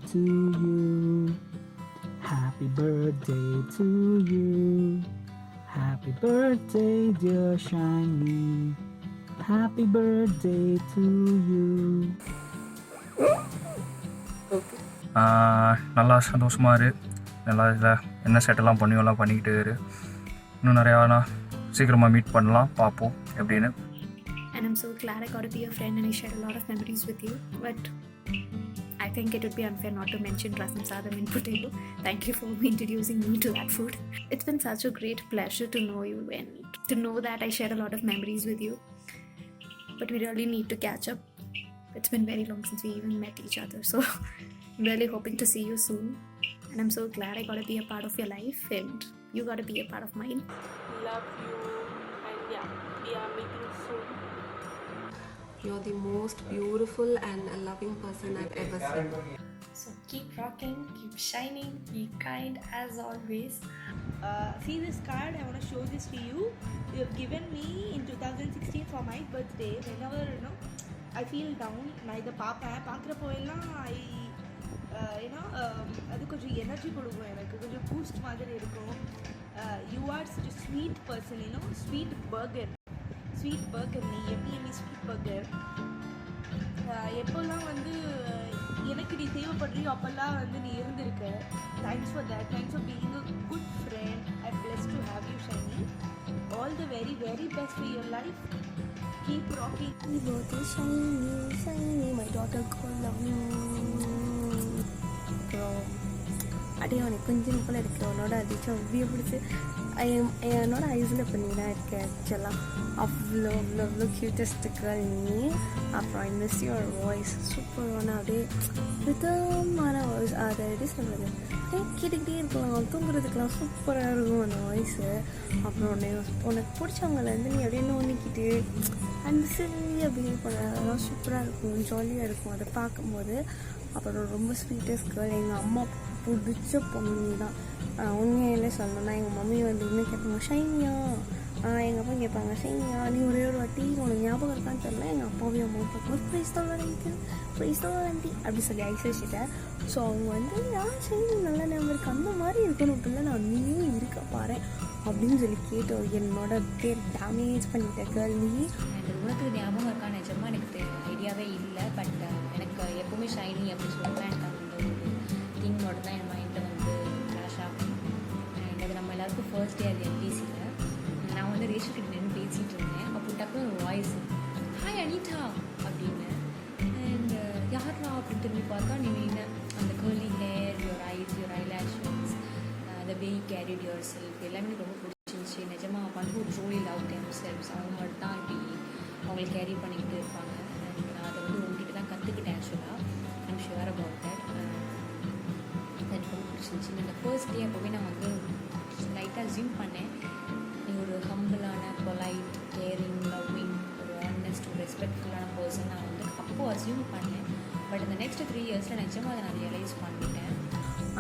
to you. Happy birthday to you. Happy birthday, dear Shiny. Happy birthday to you. நல்லா சந்தோஷமாக இரு, நல்லா இதில் என்ன செட்டெல்லாம் பண்ணியெல்லாம் பண்ணிக்கிட்டு இரு. இன்னும் நிறையா சீக்கிரமாக மீட் பண்ணலாம், பார்ப்போம் எப்படின்னு. And I'm so glad I got to be a friend and I shared a lot of memories with you. But I think it would be unfair not to mention rasam sadam and potato. Thank you for introducing me to that food. It's been such a great pleasure to know you and to know that I share a lot of memories with you. But we really need to catch up. It's been very long since we even met each other. So I'm really hoping to see you soon. And I'm so glad I got to be a part of your life and you got to be a part of mine. Love you, and yeah, we are meeting soon. You're the most beautiful and loving person I've ever seen. So keep rocking, keep shining, be kind as always. See this card, I want to show this to you. You have given me in 2016 for my birthday. Whenever I feel down, நான் இதை பார்க்குறப்போ எல்லாம் அது கொஞ்சம் energy கொடுக்கும், எனக்கு கொஞ்சம் boost மாதிரி இருக்கும். You are such a sweet person, sweet burger நீ எப்படி ஸ்வீட் பர்கர். எப்போல்லாம் எனக்கு நீ தேவைப்படுறியோ அப்போல்லாம் நீ இருந்திருக்க. Thanks for that. Thanks for being a good friend. I am blessed to have you Shiny. All the very very best for your life. Keep rocking. Shiny my daughter call love you. அப்படியே அவனுக்கு கொஞ்சம் போல் இருக்கு அவனோட அதிர்ச்சி அப்படியே பிடிச்சி என்னோட ஐஸில் இப்போ நீ தான் இருக்கேன். ஆக்சுவலாக அவ்வளோ அவ்வளோ அவ்வளோ க்யூட்டஸ்ட் கேர்ள் நீ. அப்புறம் ஐ மிஸ் யுவர் வாய்ஸ். சூப்பரான அப்படியே விதமான வாய்ஸ். அதை எப்படி சொல்கிறது, கேட்டுக்கிட்டே இருக்கலாம், தூங்குறதுக்கெலாம் சூப்பராக இருக்கும் அந்த வாய்ஸு. அப்புறம் உனக்கு பிடிச்சவங்களேருந்து நீ அப்படியே நோண்டிக்கிட்டு அந்த சிறிய பிஹேவ் பண்ண அதெல்லாம் சூப்பராக இருக்கும், ஜாலியாக இருக்கும் அதை பார்க்கும்போது. அப்புறம் ரொம்ப ஸ்வீட்டஸ்ட் கேர்ள். எங்கள் அம்மா பிடிச்ச பொண்ணு தான். உண்மையிலே சொல்லணும்னா எங்கள் மம்மி இன்னும் கேட்பாங்க ஷைனியா, எங்கள் அப்பா கேட்பாங்க ஷைனியா நீ ஒரே ஒரு வாட்டி உனக்கு ஞாபகம் இருக்கான்னு தெரியல. எங்கள் அப்பாவையும் அம்மாவும் பார்க்கும்போது ப்ரைஸ் தான் ஆண்டி அப்படி சொல்லி ஐஸ் வச்சுட்டேன். ஸோ அவங்க ஷைனி நல்லா ஞாபகம் இருக்குது, அந்த மாதிரி இருக்கணும் பிள்ளை நான் நீயும் இருக்க பாரு அப்படின்னு சொல்லி கேட்டோம். என்னோட பேர் டேமேஜ் பண்ணிட்டேன் கேர்ள் நீ. உனக்கு ஞாபகம் இருக்கா? நிஜமாக எனக்கு ஐடியாவே இல்லை. பட் எனக்கு எப்போவுமே ஷைனி அப்படின்னு சொல்லுவேன். எனக்கு அந்த ஒரு திங்கோட தான் என் மைண்டில் ஃப்ளாஷ் ஆகும். அண்ட் அது நம்ம எல்லாருக்கும் ஃபர்ஸ்ட் டே அது எல்டிசியில் நான் ரேஷன் கிட்ட நின்று பேசிகிட்டு இருந்தேன். அப்போ டக்குனு ஒரு வாய்ஸ், ஹாய் அனிதா அப்படின்னு. அண்ட் யாரா அப்படின்னு திரும்பி பார்த்தா நீ அந்த curly hair, your eyes, your eyelashes, the way you carried your self எல்லாமே ரொம்ப பிடிச்சிருந்துச்சி. நிஜமாக வந்து ஒரு ட்ரூலி லவ் தெம் செல்ஃப்ஸ். அவங்க மட்டும் தான் இப்படி அவங்களை கேரி பண்ணிக்கிட்டு இருப்பாங்க. அண்ட் நான் அதை உங்ககிட்ட தான் கற்றுக்கிட்டேன். ஆக்சுவலாக ஐம் ஷுவர் அபவுட் தட். எனக்கு ரொம்ப பிடிச்சிருந்துச்சி. இந்த ஃபர்ஸ்ட் டே அப்போவே நான் லைட்டாக அஸ்யூம் பண்ணேன் நீ ஒரு ஹம்பிளான, பொலைட், கேரிங், லவ்விங், ஒரு ஆனஸ்ட், ஒரு ரெஸ்பெக்ட்ஃபுல்லான பர்சன் நான் அப்போது அஸ்யூம் பண்ணேன். பட் இந்த நெக்ஸ்ட் 3 இயர்ஸில் நிஜமாக அதை நான் ரியலைஸ் பண்ணிட்டேன்.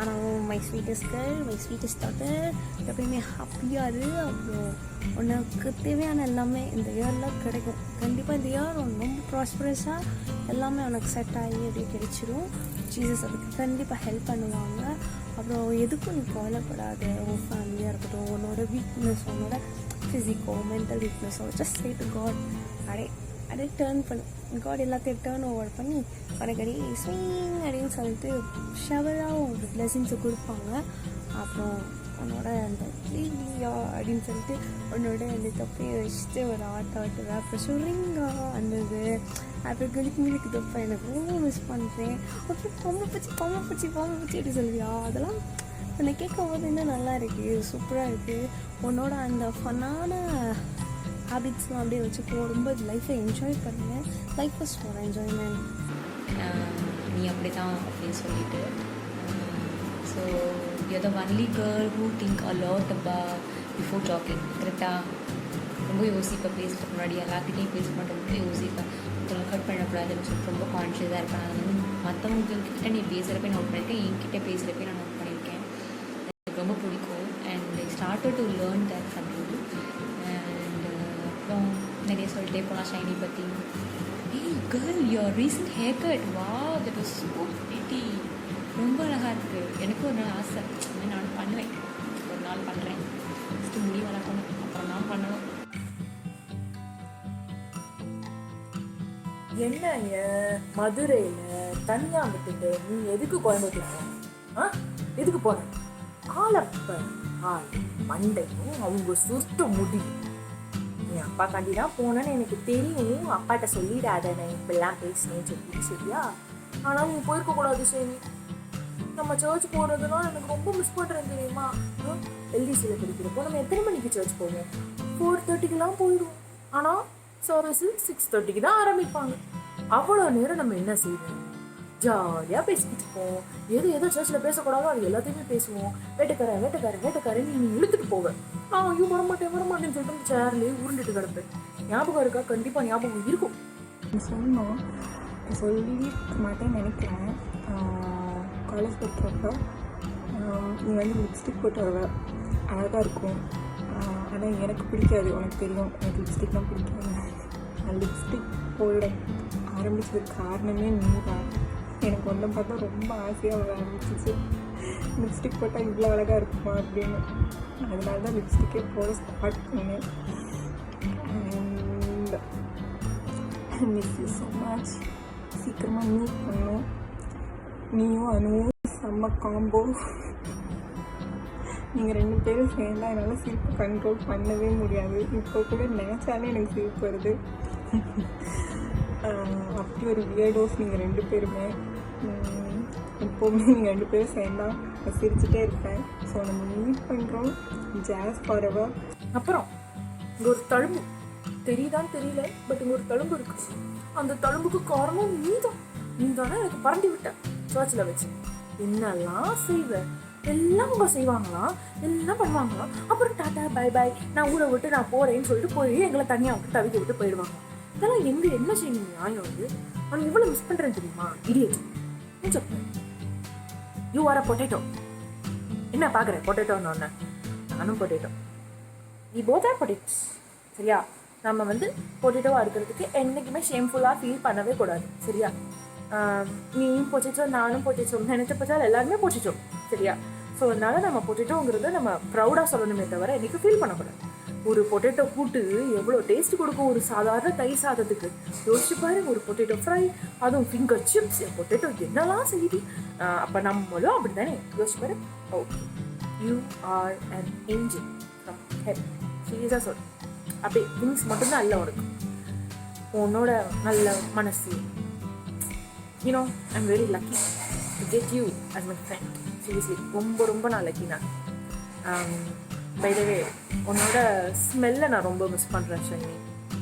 ஆனால் my sweetest girl, my sweetest daughter, எப்பயுமே ஹாப்பியாக இரு. அப்புறம் உனக்கு தேவையான எல்லாமே இந்த இயரில் கிடைக்கும். கண்டிப்பாக இந்த இயர் ரொம்ப ப்ராஸ்பரஸாக எல்லாமே உனக்கு செட் ஆகி அப்படியே கிடைச்சிரும். ஜீசஸ் அதுக்கு கண்டிப்பாக ஹெல்ப் பண்ணுவாங்க. அப்புறம் எதுக்கும் நீ கவலைப்படாத. உன் ஃபேமிலியாக இருக்கட்டும், உன்னோட வீக்னஸ், உன்னோட ஃபிசிக்கோ மென்டல் வீக்னஸோ ஜஸ்ட் சே டு காட். அப்படியே டேர்ன் பண்ணு. காட் எல்லாத்தையும் டேர்ன் ஓவர் பண்ணி உனக்கு அடி ஸ்விங் அப்படின்னு சொல்லிட்டு ஷவராக ஒரு பிளெஸிங்ஸை கொடுப்பாங்க. அப்புறம் உன்னோட அந்த கிளியா அப்படின்னு சொல்லிட்டு உன்னோட அந்த தொப்பையை வச்சுட்டு ஒரு ஆட்டுவேன். அப்புறம் சொல்றீங்கா அந்தது. அப்புறம் கிளிக்கு தொப்பை எனக்கு ரொம்ப மிஸ் பண்ணுறேன். அப்புறம் பாம்பு பூச்சி அப்படி சொல்லுவியா? அதெல்லாம் உன்னை கேட்கும் போது இன்னும் நல்லா இருக்குது, சூப்பராக இருக்குது. உன்னோட அந்த ஃபன்னான ஹேபிட்ஸ்லாம் அப்படியே வச்சுக்கோ. ரொம்ப லைஃப்பை என்ஜாய் பண்ணுவேன். Life is for enjoyment. நீ அப்படி தான் அப்படின்னு சொல்லிட்டு so you're the only girl who think a lot about before talking. கரெக்டாக ரொம்ப யோசிப்பேன் பேசுகிறதுக்கு முன்னாடி. எல்லாருக்கிட்டையும் பேச மாட்டேன், ரொம்ப யோசிப்பேன். ஒருத்தவங்க ஹர்ட் பண்ணக்கூடாதுன்னு சொல்லிட்டு ரொம்ப கான்ஷியஸாக இருப்பேன். நான் மற்றவங்கக்கிட்ட நீ பேசுகிறப்ப நோட் பண்ணியிருக்கேன், என்கிட்ட பேசுகிறப்ப நான் நோட் பண்ணியிருக்கேன். எனக்கு ரொம்ப பிடிக்கும். And I started to learn that from you. And அப்புறம் நிறைய சொல்லிட்டே போகலாம் ஷைனி பற்றி. Hey girl, your recent haircut, wow, that was so pretty. ரொம்ப அழகாக இருக்குது. எனக்கும் ஒரு நாள் ஆசை, நான் பண்ணுவேன், ஒரு நாள் பண்ணுறேன். ஃபஸ்ட்டு முடி வளர்க்கணும், அப்புறம் நான் பண்ணணும். என்னங்க மதுரையில் தனியாக விட்டுட்டு நீ எதுக்கு கோயம்புத்தூர் போன? ஆ எதுக்கு போன? ஆளப்ப ஆள் மண்டையும் அவங்க சுருட்ட முடியும். நீ அப்பா காண்டி தான் போனேன்னு எனக்கு தெரியும். அப்பாட்ட சொல்லிடாத நான் இப்படிலாம் பேசினேன்னு சொல்லி, சரியா? ஆனால் நீ போயிருக்க கூடாது. சரி, நம்ம சர்ச் போகிறதுலாம் எனக்கு ரொம்ப மிஸ் பண்ணுறேன் தெரியுமா? எல்டிசியில் படிக்கிறப்போ நம்ம எத்தனை மணிக்கு சர்ச் போவோம்? 4:30க்கெலாம் போயிடுவோம். ஆனால் சர்வீஸு 6:30க்கு தான் ஆரம்பிப்பாங்க. அவ்வளோ நேரம் நம்ம என்ன செய்வோம்? ஜாலியாக பேசிக்கிட்டு இருப்போம். எதோ சர்ச்சில் பேசக்கூடாதோ அது எல்லாத்தையுமே பேசுவோம். வேட்டைக்காரன் நீ இழுத்துட்டு போவேன். ஐயோ வரமாட்டேன்னு சொல்லிட்டு சேர்லேயே உருண்டுட்டு கிடப்பேன். ஞாபகம் இருக்கா? கண்டிப்பாக ஞாபகம் இருக்கும். சொன்னோம், சொல்லி மாட்டேன்னு நினைக்கிறேன். காலேஜ் படிக்கிறப்ப நீ வந்து லிப்ஸ்டிக் போட்டு வருவ, அழகாக இருக்கும். ஆனால் எனக்கு பிடிக்காது, உனக்கு தெரியும். எனக்கு லிப்ஸ்டிக்லாம் பிடிக்காது. நான் லிப்ஸ்டிக் போட ஆரம்பிச்சதுக்கு காரணமே நீ தான். எனக்கு ஒன்றை பார்த்தா ரொம்ப ஆசையாக வர ஆரம்பிச்சிச்சு. லிப்ஸ்டிக் போட்டால் இவ்வளோ அழகாக இருக்குமா அப்படின்னு. அதனால தான் லிப்ஸ்டிக்கே போட ஸ்டார்ட் பண்ணேன். And miss you so much. சீக்கிரமாக மீட் பண்ணணும். நீயும் அனுவும் செம்ம காம்போ. நீங்கள் 2 பேரும் சேர்ந்தால் என்னால் சிரிப்பு கண்ட்ரோல் பண்ணவே முடியாது. இப்போ கூட நினச்சாலே எனக்கு சிரிப்பு வருது. அப்படி ஒரு வியர்டோஸ் நீங்கள் 2 பேருமே. எப்போவுமே நீங்கள் 2 பேரும் சேர்ந்தால் நான் சிரிச்சுட்டே இருப்பேன். ஸோ நம்ம மீட் பண்ணுறோம். ஜாஸ் ஃபாரெவர். அப்புறம் இங்கே ஒரு தழும்பு தெரியுதான்னு தெரியல, பட் இங்கே ஒரு தழும்பு இருக்கு. அந்த தழும்புக்கு காரணம் நீ தானே எனக்கு பறந்து விட்ட சர்ச்சில் வச்சு. என்னெல்லாம் செய்வேன்? எல்லாம் அவங்க செய்வாங்களாம், எல்லாம் பண்ணுவாங்களாம். அப்புறம் டாட்டா பை பாய், நான் ஊரை விட்டு நான் போகிறேன்னு சொல்லிட்டு போய் எங்களை தனியாக விட்டு தவிக்க விட்டு போயிடுவாங்க. இதெல்லாம் எங்கே என்ன செய்யணும் நியாயம் வந்து? நான் எவ்வளோ மிஸ் பண்ணுறேன் தெரியுமா? இடியட். ஏன் சொல்கிறேன்? You are a potato. என்ன பார்க்குறேன் பொட்டேட்டோன்னு ஒன்று? நானும் பொட்டேட்டோ. நீ போத் ஆர் பொட்டேட்டோஸ், சரியா? நம்ம வந்து பொட்டேட்டோவாக இருக்கிறதுக்கு என்றைக்குமே ஷேம்ஃபுல்லாக ஃபீல் பண்ணவே கூடாது, சரியா? நீயும் பொட்டேட்டோ, நானும் பொட்டேட்டோ, நினைச்ச பச்சால் எல்லாருமே பொட்டேட்டோ, சரியா? ஸோ அதனால நம்ம பொட்டேட்டோங்கிறத நம்ம ப்ரௌடாக சொல்லணுமே தவிர என்றைக்கு ஃபீல் பண்ணக்கூடாது. ஒரு பொட்டேட்டோ கூட்டு எவ்வளோ டேஸ்ட் கொடுக்கும் ஒரு சாதாரண தயிர் சாதத்துக்கு. யோசிச்சு பாரு, ஒரு பொட்டேட்டோ ஃப்ரை, அதுவும் ஃபிங்கர் சிப்ஸ், பொட்டேட்டோ என்னெல்லாம் செய்யுது. அப்போ நம்மளும் அப்படி தானே யோசிச்சு பாரு. Okay, you are an angel from heaven. சீரியஸாக சொல். அப்படியே விங்ஸ் மட்டும்தான் அல்ல உனக்கு. உன்னோட நல்ல மனசு. You know I am very lucky to get you as my friend. Seriously ரொம்ப நான் லக்கி. நான் பை த வே உன்னோட ஸ்மெல்லை நான் ரொம்ப மிஸ் பண்ணுறேன் ஷைனி.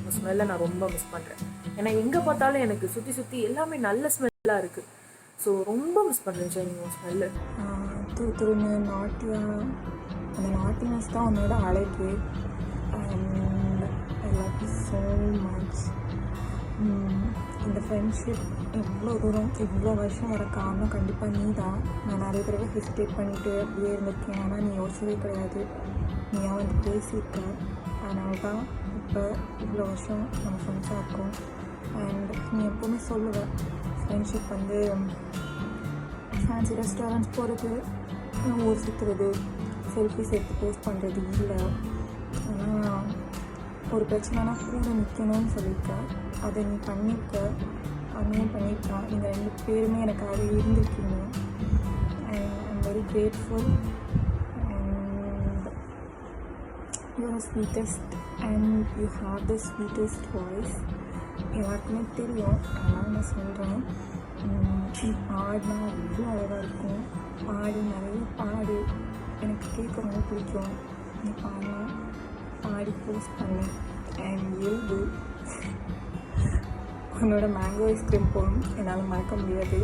உன் ஸ்மெல்லை நான் ரொம்ப மிஸ் பண்ணுறேன். ஏன்னா எங்கே பார்த்தாலும் எனக்கு சுற்றி எல்லாமே நல்ல ஸ்மெல்லாக இருக்குது. ஸோ ரொம்ப மிஸ் பண்ணுறேன் ஷைனி உன் ஸ்மெல்லு. தூத்துருன்னு நாட்டியா, அந்த நாட்டினஸ் தான் உன்னோட அழகு. ஐ லவ் யூ ஸோ மச். இந்த ஃப்ரெண்ட்ஷிப் எவ்வளோ தூரம் இவ்வளோ வருஷம் வர காரணம் கண்டிப்பாக நீ தான். நான் நிறைய தடவை ஹெசிடேட் பண்ணிவிட்டு அப்படியே இருந்திருக்கேன். ஆனால் நீ யோசிச்சதே கிடையாது. நீயா வந்து பேசியிருக்க. அதனால தான் இப்போ இவ்வளோ வருஷம் நம்ம ஃப்ரெண்ட்ஸாக இருக்கோம். அண்ட் நீ எப்போவுமே சொல்லுவேன், ஃப்ரெண்ட்ஷிப் வந்து ஃபேன்சி ரெஸ்டாரண்ட்ஸ் போகிறது, ஊர் சுற்றுறது, செல்ஃபிஸ் எடுத்து போஸ்ட் பண்ணுறது இல்லை. ஆனால் ஒரு பிரச்சனைனா கூட நிற்கணும்னு சொல்லியிருக்கேன். அதை நீ பண்ணியிருக்க, அதையும் பண்ணியிருக்கான். நீங்கள் 2 பேருமே எனக்காக இருந்திருக்கீங்க. And I'm very grateful. And you R sweetest and you have the sweetest voice. எல்லாருக்குமே தெரியும், அதனால் நான் சொல்கிறேன். நீ பாடினா அவ்வளோ அழகாக இருக்கும். நிறைய பாடு, எனக்கு கேட்க ரொம்ப பிடிக்கும். நீ பாடி போஸ்ட் பண்ணு. அண்ட் எழுது. உன்னோட மேங்கோ ஐஸ்கிரீம் போகும் என்னால் மறக்க முடியாது.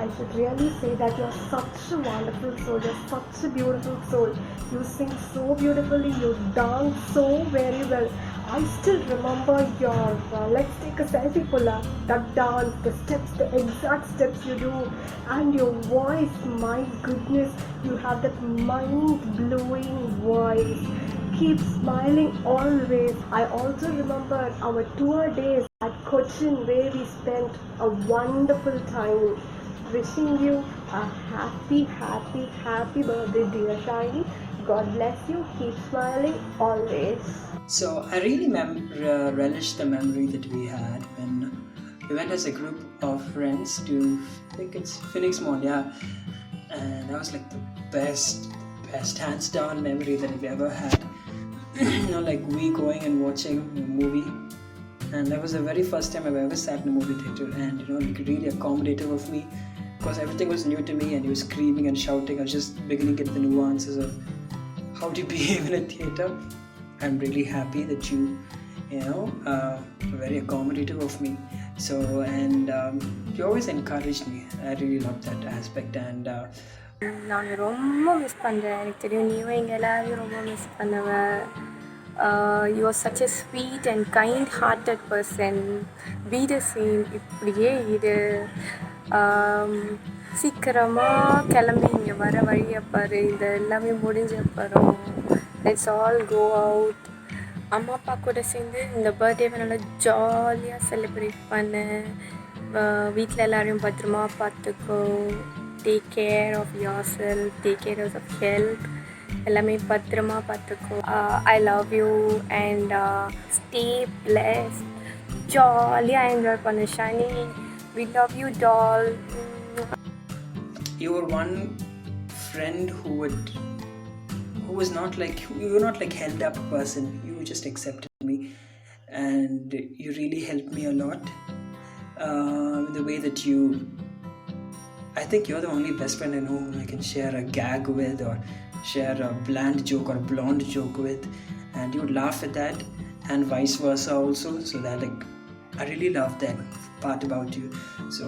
I should really say that you're such a wonderful soul, you're such a beautiful soul. You sing so beautifully, you dance so very well. I still remember your, let's take a selfie pulla, that dance, the steps, the exact steps you do, and your voice, my goodness, you have that mind-blowing voice. Keep smiling always. I also remember our tour days at Cochin where we spent a wonderful time. Wishing you a happy, happy, happy birthday, dear Shiny. God bless you. Keep smiling always. So I really relish the memory that we had when we went as a group of friends to, I think it's Phoenix Mall, yeah. And that was like the best hands down memory that I've ever had. Like we going and watching a movie. And that was the very first time I've ever sat in a movie theater, and like really accommodative of me, because everything was new to me, and he was screaming and shouting. I was just beginning to get the nuances of how to behave in a theater. I'm really happy that you were very accommodative of me. So, and you always encouraged me. I really love that aspect. And நான் ரொம்ப miss பண்ணுறேன். எனக்கு தெரியும் நீயும் எங்கள் எல்லாரையும் ரொம்ப miss பண்ணுவேன். You are such a sweet and kind-hearted person. Be the same. இப்படியே இது சீக்கிரமாக கிளம்பி இங்கே வர வழியை பாரு. இது எல்லாமே முடிஞ்ச அப்புறம் லெட்ஸ் ஆல் கோ அவுட். அம்மா அப்பா கூட சேர்ந்து இந்த பர்த்டேவை நல்லா ஜாலியாக செலிப்ரேட் பண்ணு. வீட்டில் எல்லோரையும் பத்திரமா பார்த்துக்கோ. Take care of yourself, take care of health. எல்லாமே பத்திரமா பார்த்துக்கோ. I love you and stay blessed. ஜாலியாக என்ஜாய் பண்ணு Shani. We love you doll. You were one friend who was not like, you were not like held up person. You just accepted me, and you really helped me a lot. The way that I think you're the only best friend I know who I can share a gag with, or share a bland joke or a blonde joke with, and you would laugh at that, and vice versa also. So that, like, I really love that part about you. So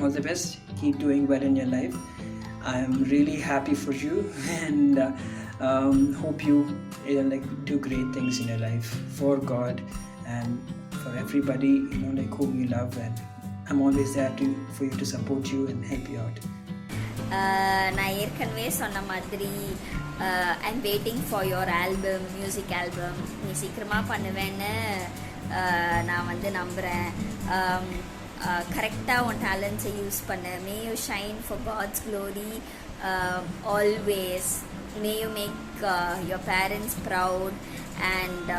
all the best. Keep doing well in your life. I'm really happy for you, and hope you like do great things in your life for God and for everybody like whom you love, and I'm always there for you to support you and help you out. நான் ஏற்கனவே சொன்ன மாதிரி I'm waiting for your album, music album. நீ சீக்கிரமாக பண்ணுவேன்னு நான் வந்து நம்புகிறேன். கரெக்டாக உன் டேலண்ட்ஸை யூஸ் பண்ணு. May you shine for God's glory always. May you make your parents proud, and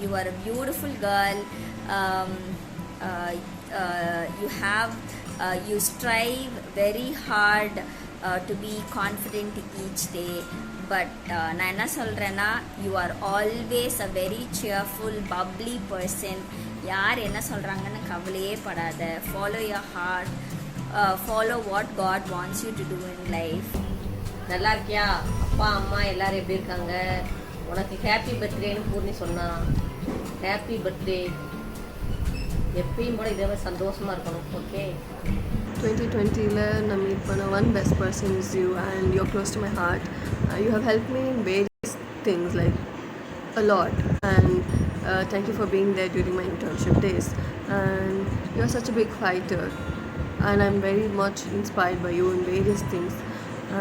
you are a beautiful girl. You strive very hard to be confident each day. But நான் என்ன சொல்கிறேன்னா, you are always a very cheerful, bubbly person. யார் என்ன சொல்கிறாங்கன்னு கவலையே படாத. Follow your heart. Follow what God wants you to do in life. நல்லா இருக்கியா? அப்பா அம்மா எல்லாரும் எப்படி இருக்காங்க? உனக்கு ஹாப்பி பர்த்டேன்னு பூர்ணி சொன்னா. Happy birthday. எப்பயும் போல இதே சந்தோஷமாக இருக்கணும். ஓகே. 2020 நான் மீட் பண்ண one best person is you, and you're close to my heart. You have helped me in various things, like a lot, and thank you for being there during my internship days. And you're such a big fighter, and I'm very much inspired by you in various things,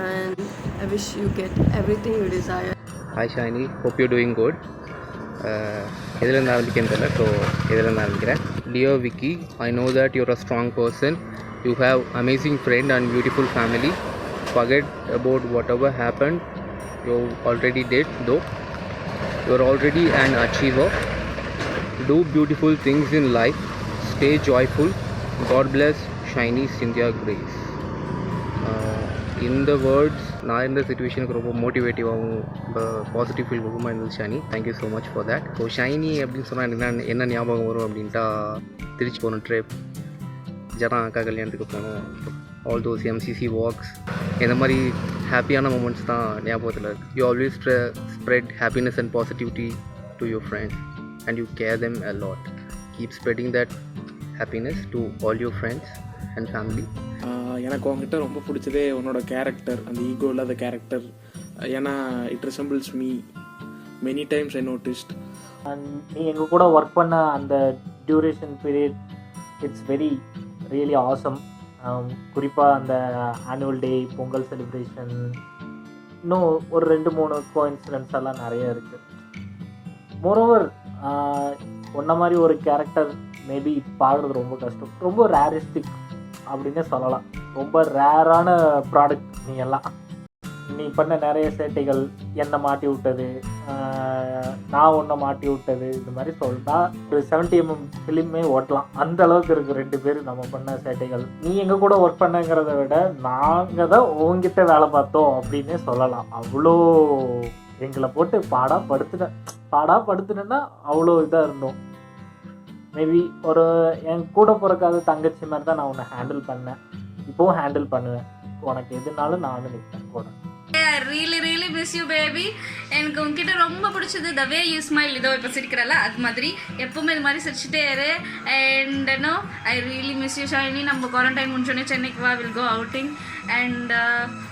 and I wish you get everything you desire. Hi Shiny, hope you're doing good. எதுலேருந்து ஆரம்பிக்கன்னு தெரியல, so எதுலேருந்து ஆரம்பிக்கிறேன். Dear Vicky, I know that you're a strong person. You have amazing friend and beautiful family. Forget about whatever happened. You already did, though. You're already an achiever. Do beautiful things in life. Stay joyful. God bless Shiny Cynthia Grace. இந்த words நான் இந்த சுச்சுவேஷனுக்கு ரொம்ப மோட்டிவேட்டிவாகவும் ரொம்ப positive feel கொடுக்குமா இருந்துச்சு Shiny. Thank you so much for that. So Shiny அப்படின்னு சொன்னால் என்ன ஞாபகம் வரும் அப்படின்ட்டா, திருச்சி போகணும் ட்ரிப், ஜனா அக்கா கல்யாணத்துக்கு போகணும், ஆல் தோஸ் எம்சிசி வாக்ஸ், இந்த மாதிரி ஹாப்பியான மூமெண்ட்ஸ் தான் ஞாபகத்தில் இருக்குது. You always spread happiness and positivity to your friends and you care them a lot. Keep spreading that happiness to all your friends and family. எனக்கு உங்ககிட்ட ரொம்ப பிடிச்சதே உன்னோட கேரக்டர், அந்த ஈகோ இல்லாத கேரக்டர். ஏன்னா it resembles me many times I noticed. And நீ எங்கள் கூட ஒர்க் பண்ண அந்த duration period it's very really awesome. குறிப்பாக அந்த ஆனுவல் டே, பொங்கல் செலிப்ரேஷன், இன்னும் ஒரு 2-3 கோஇன்சிடென்ட்ஸ் எல்லாம் நிறைய இருக்குது. மோரோவர் ஒன்றை மாதிரி ஒரு கேரக்டர் மேபி பார்க்குறது ரொம்ப கஷ்டம், ரொம்ப ரேரிஸ்டிக் அப்படின்னே சொல்லலாம். ரொம்ப ரேரான ப்ராடக்ட் நீ எல்லாம். நீ பண்ண நிறைய சேட்டைகள், என்னை மாட்டி விட்டது, நான் உன்னை மாட்டி விட்டது, இந்த மாதிரி சொல்லிட்டா ஒரு 70mm ஃபிலிமே ஓட்டலாம். அந்த அளவுக்கு இருக்குது 2 பேர் நம்ம பண்ண சேட்டைகள். நீ எங்கள் கூட ஒர்க் பண்ணங்கிறத விட நாங்கள் தான் உங்ககிட்ட வேலை பார்த்தோம் அப்படின்னே சொல்லலாம். அவ்வளோ எங்களை போட்டு பாடாப்படுத்துனேன்னா அவ்வளோ இதாக இருந்தோம். மேபி ஒரு என் கூட பிறக்காத தங்கச்சி மாதிரி தான் நான் உன்னை ஹேண்டில் பண்ணேன், இப்போவும் ஹேண்டில் பண்ணுவேன். உனக்கு எதுனாலும் நானும் நிற்பேன் கூட. I really miss you baby. எனக்கு உங்ககிட்ட ரொம்ப பிடிச்சது the way you smile. இதோ இப்போ சிரிக்கிறல்ல அது மாதிரி எப்பவுமே இது மாதிரி சிரிச்சுட்டே இரு. And no I really miss you Shiny. நம்ம குவாரண்டைன் முடிஞ்சோடனே சென்னைக்கு வா, வில் கோ அவுட்டிங். அண்ட்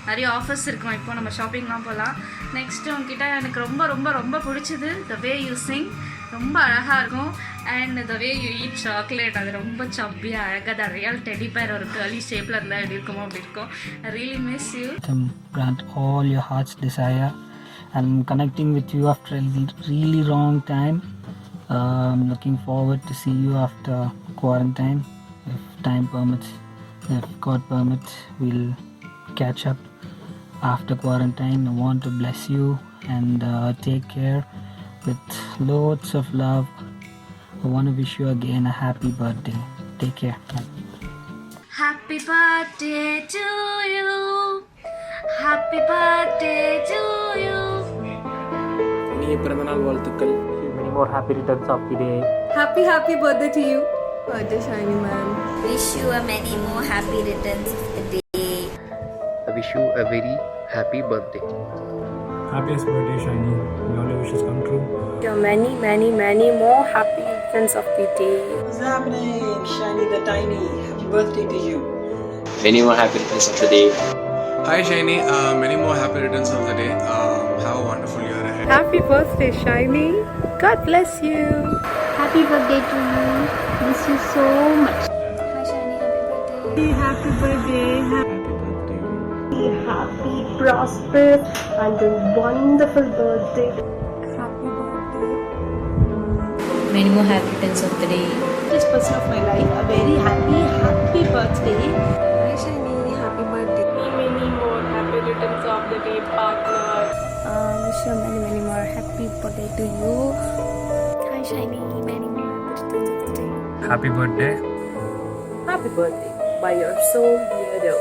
நிறைய ஆஃபர்ஸ் இருக்குமா, இப்போ நம்ம ஷாப்பிங்லாம் போகலாம். நெக்ஸ்ட்டு உங்ககிட்ட எனக்கு ரொம்ப ரொம்ப ரொம்ப பிடிச்சது the way you sing. ரொம்ப அழகாக இருக்கும். And the way you eat chocolate, அது ரொம்ப சப்பியாக அழகாக தான் ரியல் டெடி பேர் ஒரு கேர்லி ஷேப்பில் இருந்தால் எப்படி இருக்குமோ அப்படி இருக்கும். I really miss you. Grant all your heart's desire. I'm connecting with you after a really long time. I'm looking forward to see you after quarantine. If time permits, if God permits, we'll catch up after quarantine. I want to bless you and take care with loads of love. I want to wish you again a happy birthday. Take care. Happy birthday to you. Happy birthday to you. இனிய பிறந்தநாள் வாழ்த்துக்கள். Many more happy returns of the day. Happy birthday to you. Birthday Shiny man. Wish you a many more happy returns of the day. I wish you a very happy birthday. Happiest birthday, Shiny. May all your wishes come true. Many more happy returns of the day. What's happening, Shiny the Tiny? Happy birthday to you. Many more happy returns of the day. Hi Shiny, many more happy returns of the day. Have a wonderful year ahead. Happy birthday, Shiny. God bless you. Happy birthday to you. Miss you so much. Hi Shani, happy birthday. Happy, prosperous, and a wonderful birthday. Many more happy returns of the day. This person of my life, a very happy birthday. Hi Shiny, happy birthday. Many more happy returns of the day, partner. Wish you many more happy birthday to you. Hi Shiny, many more happy returns of the day. Happy birthday. Happy birthday by your soul hero.